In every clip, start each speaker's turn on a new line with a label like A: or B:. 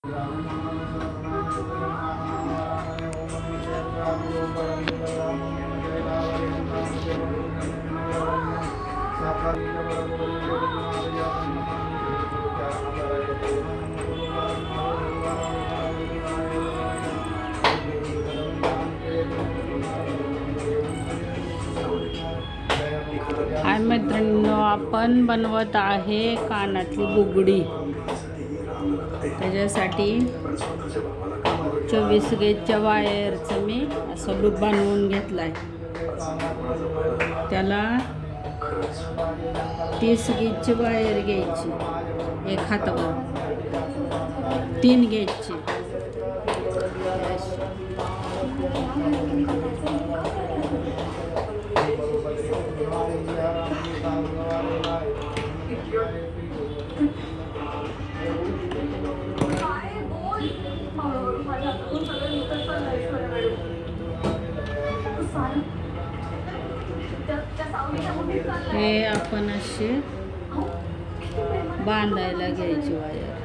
A: हाय मित्रांनो, आपण बनवत आहे कानातली बुगडी। त्याच्यासाठी 24 गेजच्या वायरचं मी असं लूप बनवून घेतलाय। त्याला 30 गेजची वायर घ्यायची एक हातावर, 3 गेजची। हे आपण असे बांधायला घ्यायची वायर।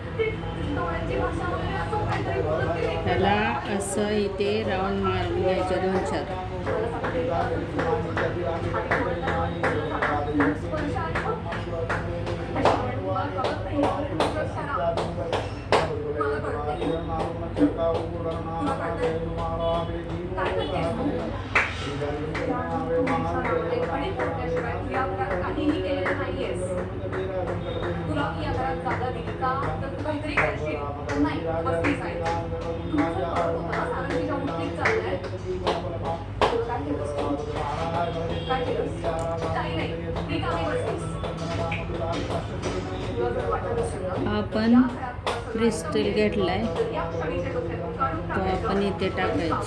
A: त्याला असं इथे राऊंड मारून घ्यायचं 2-4। आपण क्रिस्टल घेतलाय, तो आपण इथे टाकायचं।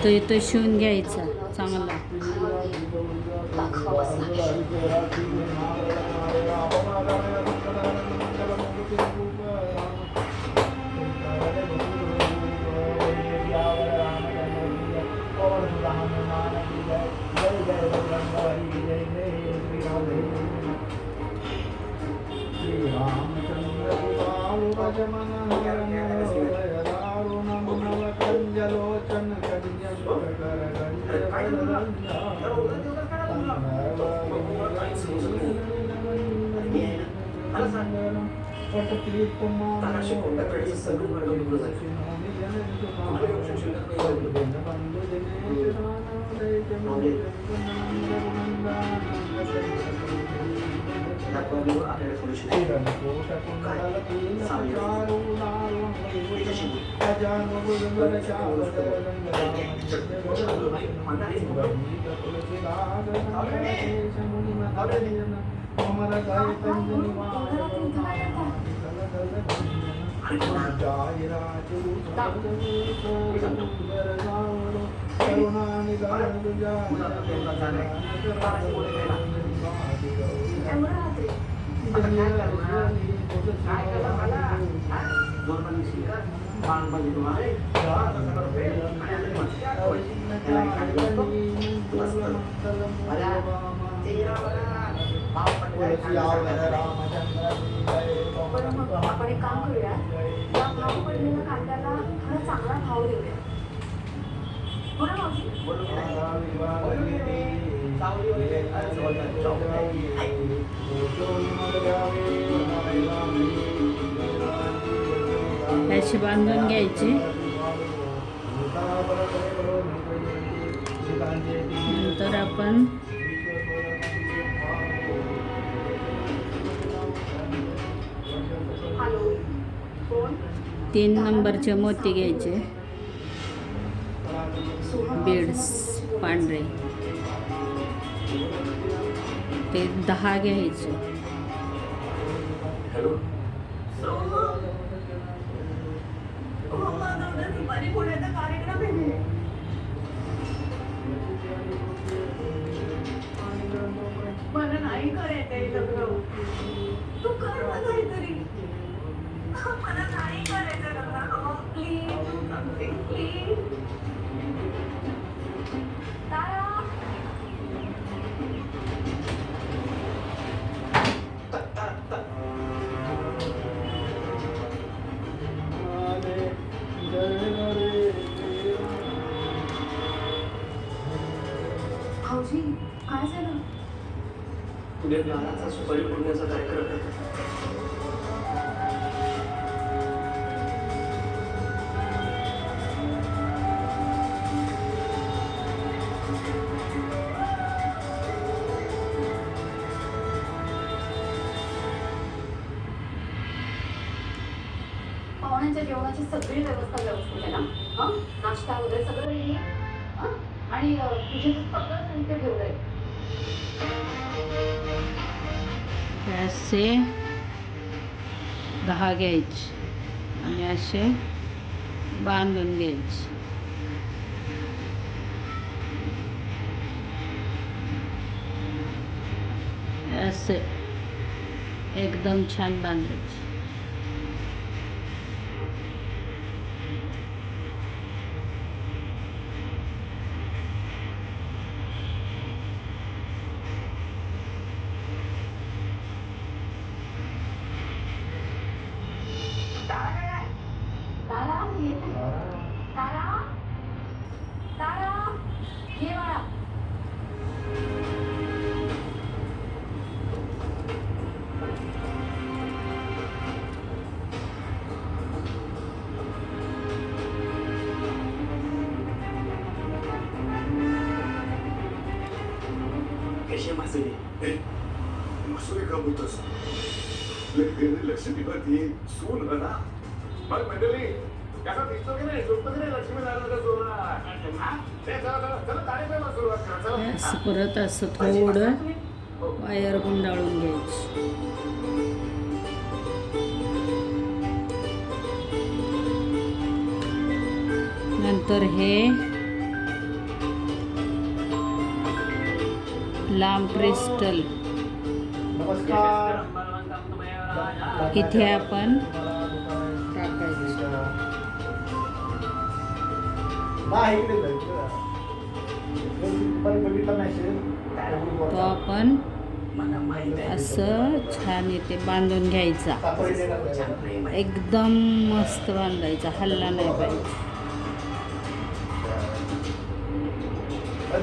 A: तो इथं शिवून घ्यायचा चांगला।
B: आपण एक काम करूया, या भाव पडलेल्या कांद्याला थोडा चांगला भाव देऊया।
A: अशी बांधून घ्यायची। नंतर आपण तीन नंबरचे मोती घ्यायचे, बीड्स पांढरे, ते 10 घ्यायचे।
B: मला नाही करायचंय लग्न, तू कर ना काहीतरी। मला नाही
C: उद्या नानाचा सुपारी फोडण्याचा कार्यक्रम आहे.
B: पाहुण्यांच्या जेवणाची सगळी व्यवस्था व्यवस्थित आहे ना? हं? नाश्ता वगैरे सगळं रेडी आहे? हं? आणि तुझे सगळं साहित्य ठेवलंय.
A: हे असे 10 घ्यायचे आणि असे बांधून घ्यायचे. असे एकदम छान बांधायचे.
B: तारा येते. तारा तारा ये बाळा.
C: कशी आहे मासुरी?
D: मसुरी का बोलतोस? लक्ष्मीपती सून हो ना. मग मंडळी त्याचा दिसतो की नाही, झोपतो की नाही लक्ष्मी नारायणाचा सोहळा? हा? चला कार्यक्रमाला सुरुवात करा. चला.
A: हे असं परत असं थोडं वायर गुंडाळून घ्यायची. नंतर हे लांब क्रिस्टल
E: नमस्कार.
A: इथे आपण टाकायचं.
E: नाही इकडे जा, इकडे जा. दुपारी बघितला मेसेज.
A: तो आपण
C: मला माहित आहे
A: असं छान इथे बांधून घ्यायचा.
E: सापडले ना
C: छान प्रेम आहे.
A: एकदम मस्त बांधायचा, हल्ला नाही पाहिजे.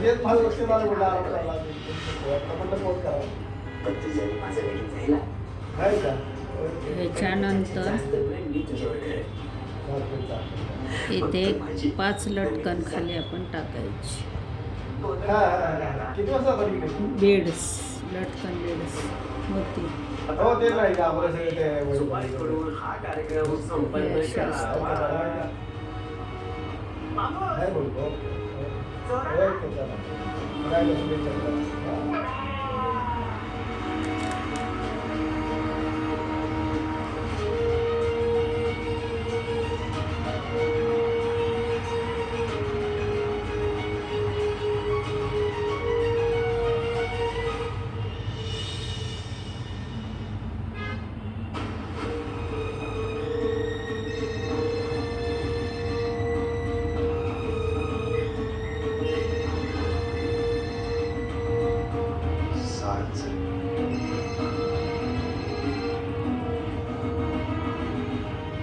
E: तेच मला लक्ष नाही बोलला आराम करायला. आता म्हटलं फोन करा.
C: पण तुझ्याने माझं वेगळं जायला
E: आहे का?
A: ह्याच्यानंतर
C: जास्त प्रेम मी तुझ्यावर आहे.
A: इथे 5 लटकन खाली आपण टाकायची.
E: हा, किती वाजता आता इकडे?
A: बेड्स, लटकन बेड्स होती.
E: हो ते नाही का आपलं सगळं ते
C: सुपारी फोडून हा कार्यक्रम संपन्न करा.
E: नाही बोलतो. काय लक्ष्मी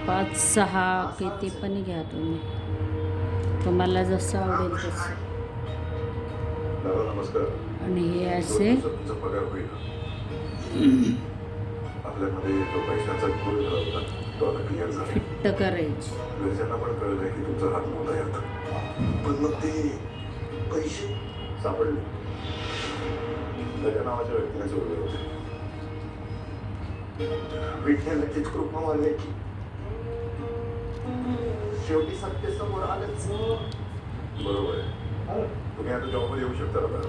A: पाच 6 किती पण घ्या तुम्ही, तुम्हाला जसं आवडेल तसं.
D: दादा नमस्कार.
A: आणि हे असे
D: तुमचा पगार होईल. आपल्यामध्ये जो पैशाचा घोळ होता तो आता क्लिअर झाला.
A: फिट्ट करायची.
D: घरच्यांना पण कळलंय की तुमचा हात मोठा आहे आता. पण मग ते पैसे सापडले त्याच्या नावाच्या व्यक्तीने जोडले होते. विठ्ठलाचीच कृपा मानले की शेवटी सत्य समोर आलंच. बरोबर आहे. तुम्ही आता जॉबमध्ये येऊ शकता आता.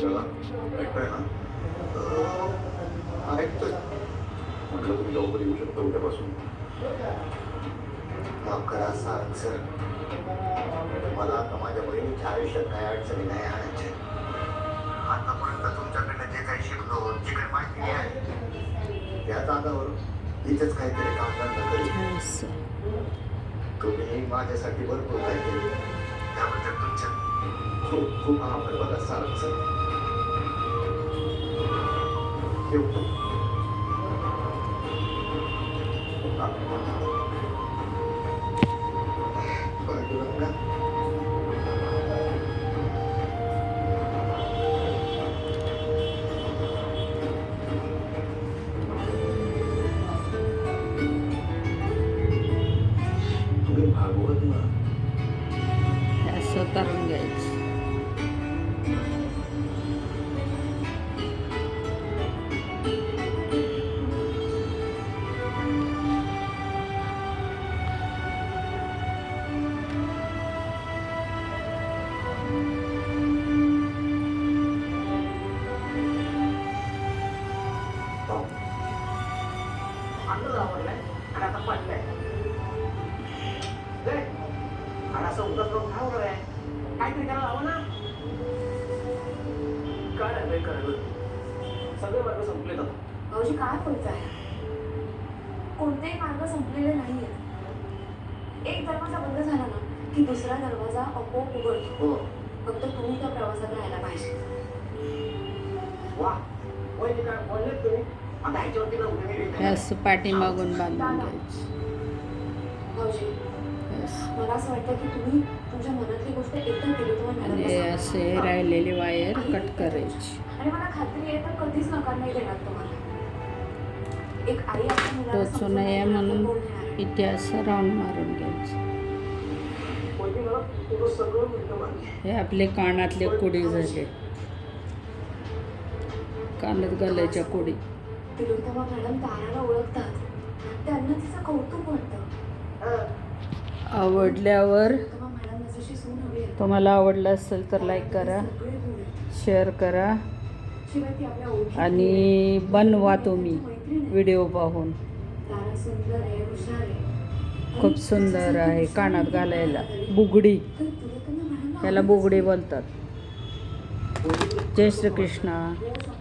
D: चला ऐकताय ना? ऐकतोय. म्हटलं तुम्ही जॉबमध्ये येऊ शकता उद्यापासून.
F: माफ करा सर. मला आता माझ्या बहिणीच्या आयुष्यात काही अडचणी नाही आणायच्या. आतापर्यंत तुमच्याकडनं जे काही शिकलो, जी काही माहिती आहे त्या आधारावर इथेच काहीतरी काम करणं करेल.
A: असं
F: तुम्ही माझ्यासाठी भरपूर काही केले, त्याबद्दल तुमचे खूप खूप आभार. बघा सारंग सर. ठेवतो.
C: काहीतरी करायला हवं ना. काय आहे करायला? सगळे मार्ग संपलेत आता.
B: भाऊजी काय बोलताय? कोणतेही मार्ग संपलेले नाहीये. एक दरवाजा बंद झाला ना की दुसरा दरवाजा आपोआप उघडतो.
C: हो.
B: फक्त तुम्ही त्या प्रवासात राहायला पाहिजे.
C: वा. वहिनी काय बोललेत तुम्ही? आता ह्याच्यावरती ना उद्या मी
A: हे असं पाठीमागून बांधून घ्यायचं.
B: भाऊजी
A: Yes.
B: मला असं वाटतं की तुम्ही तुमच्या मनातली गोष्ट एकदा केली तुम्हाला
A: आणि
B: मॅडमला
A: असे
B: सांगा.
A: राहिलेली वायर कट करायची.
B: आणि मला खात्री आहे तर कधीच नकार नाही देणार तुम्हाला. एक आई आपल्या मुलाला
A: टोचू
B: समजून
A: नये
B: घेण्याचं
A: म्हणून
B: गुण आहे.
A: इथे असं राऊंड मारून घ्यायचं.
C: वहिनी मला तुझं सगळं मिळतं मान्य.
A: हे आपले कानातले कुडी झाले. कानात घालायच्या कुडी.
B: तिलोत्तमा मॅडम ताराला ओळखतात. त्यांना तिचं कौतुक वाटतं.
A: आवडल्यावर
B: तिलोत्तमा मॅडम जशी सून हवी आहे.
A: तुम्हाला आवडलं असेल तर लाईक करा,
B: सगळे गुण आहेत.
A: शेअर करा
B: शिवाय ती आपल्या ओळखीची
A: आणि बनवा तुम्ही
B: मैत्रीण आहे.
A: व्हिडिओ पाहून.
B: तारा सुंदर आहे, हुशार आहे.
A: खूप सुंदर आहे. कानात घालायला बुगडी,
B: तर तिलोत्तमा मॅडमला
A: त्याला बुगडी बोलतात. जय श्री कृष्ण.
B: रोज